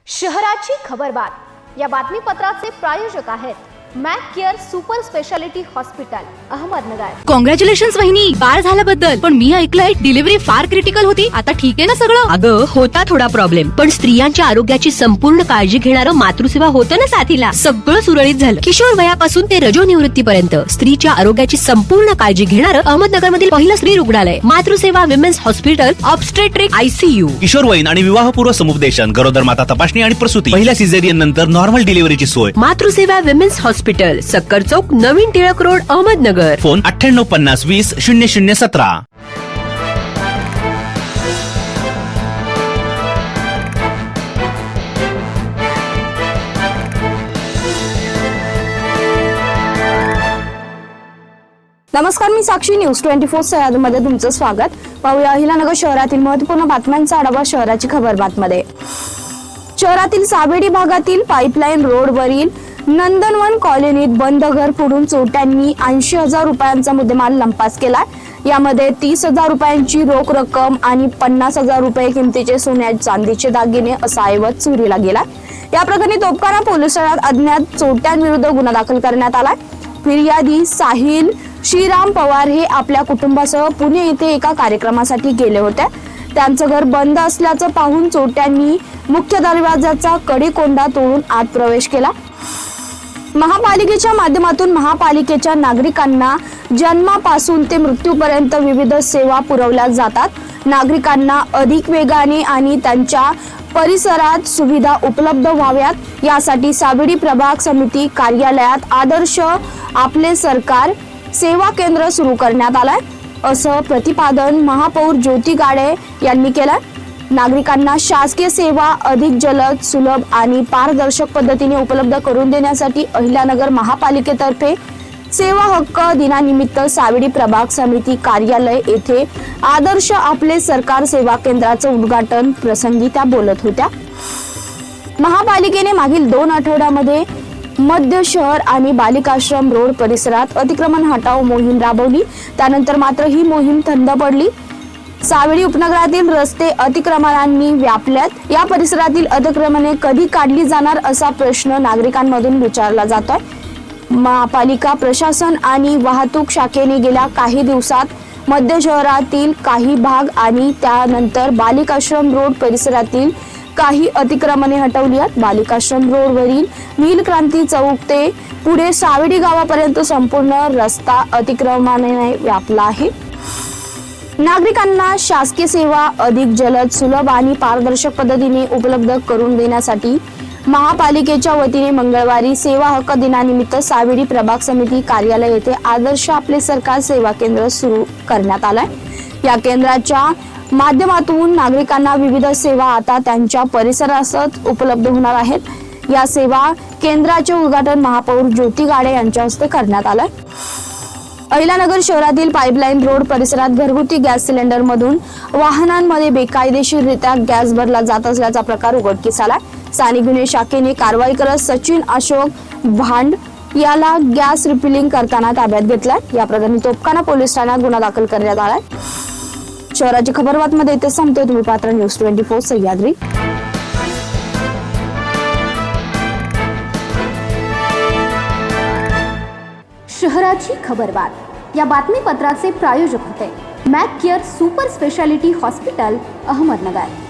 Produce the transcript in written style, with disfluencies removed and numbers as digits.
शहराची खबरबात या बातमीपत्राचे प्रायोजक आहेत Mac care super speciality hospital Ahmednagar. Congratulations वहिनी, बाळ झाल्याबद्दल। पण मी ऐकलंय डिलिव्हरी फार क्रिटिकल होती। आता ठीक आहे ना सगळं? अगं होता थोडा प्रॉब्लेम, पण स्त्रियांच्या आरोग्याची संपूर्ण काळजी घेणारं मातृसेवा होतं ना साथीला। सगळं सुरळीत झालं। किशोर वयापासून ते रजोनिवृत्तीपर्यंत स्त्रीच्या आरोग्याची संपूर्ण काळजी घेणारं अहमदनगर मधील पहिलं स्त्री रुग्णालय Matruseva women's hospital obstetric ICU। किशोरवयीन आणि विवाहपूर्व समुपदेशन, गरोदर माता तपासणी आणि प्रसूती, पहिल्या सिझेरियन नंतर नॉर्मल डिलिव्हरीची सोय। मातृसेवा विमेन्स हॉस्पिटल, सक्कर चौक, नवीन टिळक रोड, अहमदनगर। फोन 9850 20 0017। नमस्कार, मी साक्षी, न्यूज 24 सह्याद्रीमध्ये तुमचं स्वागत। पाहूया अहिलानगर शहरातील महत्त्वपूर्ण बातम्यांचा आढावा शहराची खबरबातमध्ये। शहरातील सावेडी भागातील पाईपलाईन रोडवरील नंदनवन कॉलनीत बंद घर फोडून चोरट्यांनी 80,000 रुपयांचा मुद्देमाल लंपास केला। यामध्ये 30,000 रुपयांची रोख रक्कम आणि 50,000 रुपये किमतीचे सोन्या चांदीचे दागिने असा ऐवज चोरीला गेला। या प्रकरणी तोपखाना पोलीस ठाण्यात अज्ञात चोरट्यांविरुद्ध गुन्हा दाखल करण्यात आला। फिर्यादी साहिल श्रीराम पवार हे आपल्या कुटुंबासह पुणे येथे एका कार्यक्रमासाठी गेले होते। त्यांचं घर बंद असल्याचं पाहून चोरट्यांनी मुख्य दरवाजाचा कडेकोंडा तोडून आत प्रवेश केला। महापालिकेच्या माध्यमातून महापालिकेच्या नागरिकांना जन्मापासून ते मृत्यूपर्यंत विविध सेवा पुरवल्या जातात। नागरिकांना अधिक वेगाने आणि त्यांच्या परिसरात सुविधा उपलब्ध व्हाव्यात यासाठी सावेडी प्रभाग समिती कार्यालयात आदर्श आपले सरकार सेवा केंद्र सुरू करण्यात आलंय, असं प्रतिपादन महापौर ज्योती गाडे यांनी केलं। नागरिकांना शासकीय सेवा अधिक जलद, सुलभ आणि पारदर्शक पद्धतीने उपलब्ध करून देण्यासाठी अहिल्यानगर महापालिकेतर्फे सेवा हक्क दिनानिमित्त सावेडी प्रभाग समिती कार्यालय येथे आदर्श आपले सरकार सेवा केंद्राचं उद्घाटन प्रसंगी त्या बोलत होत्या। महापालिकेने मागील 2 आठवड्यामध्ये मध्य शहर आणि बालिकाश्रम रोड परिसरात अतिक्रमण हटाव मोहीम राबवली। त्यानंतर मात्र ही मोहीम थंड पडली। सावेडी उपनगरातील रस्ते अतिक्रमणांनी व्यापल्यात। या परिसरातील अतिक्रमणे कधी काढली जाणार असा प्रश्न नागरिकांमधून विचारला जातोय। महापालिका प्रशासन आणि वाहतूक शाखेने गेल्या काही दिवसात मध्य शहरातील काही भाग आणि त्यानंतर बालिकाश्रम रोड परिसरातील काही अतिक्रमणे हटवली आहेत। बालिकाश्रम रोडवरील नीलक्रांती चौक ते पुढे सावेडी गावापर्यंत संपूर्ण रस्ता अतिक्रमणाने व्यापला आहे। नागरिकांना शासकीय सेवा अधिक जलद, सुलभ आणि पारदर्शक पद्धतीने उपलब्ध करून देण्यासाठी महापालिकेच्या वतीने मंगळवारी सेवा हक्क दिनानिमित्त सावेडी प्रभाग समिती कार्यालय येथे आदर्श आपले सरकार सेवा केंद्र सुरू करण्यात आलंय। या केंद्राच्या माध्यमातून नागरिकांना विविध सेवा आता त्यांच्या परिसरातच उपलब्ध होणार आहेत। या सेवा केंद्राचे उद्घाटन महापौर ज्योती गाडे यांच्या हस्ते करण्यात आलंय। अहिलानगर शहरातील पाईपलाईन रोड परिसरात घरगुती गॅस सिलेंडर मधून वाहनांमध्ये बेकायदेशीररित्या गॅस भरला जात असल्याचा प्रकार उघडकीस आला। स्थानिक गुन्हे शाखेने कारवाई करत सचिन अशोक भांड याला गॅस रिफिलिंग करताना ताब्यात घेतलाय। या प्रकरणी तोपखाना पोलीस ठाण्यात गुन्हा दाखल करण्यात आलाय। शहराची खबरबातमध्ये इथे संपतोय। तुम्ही पाहता न्यूज 24 सह्याद्री। शहराची खबरबात या बातमीपत्राचे प्रायोजक होते Mac care super speciality hospital Ahmednagar.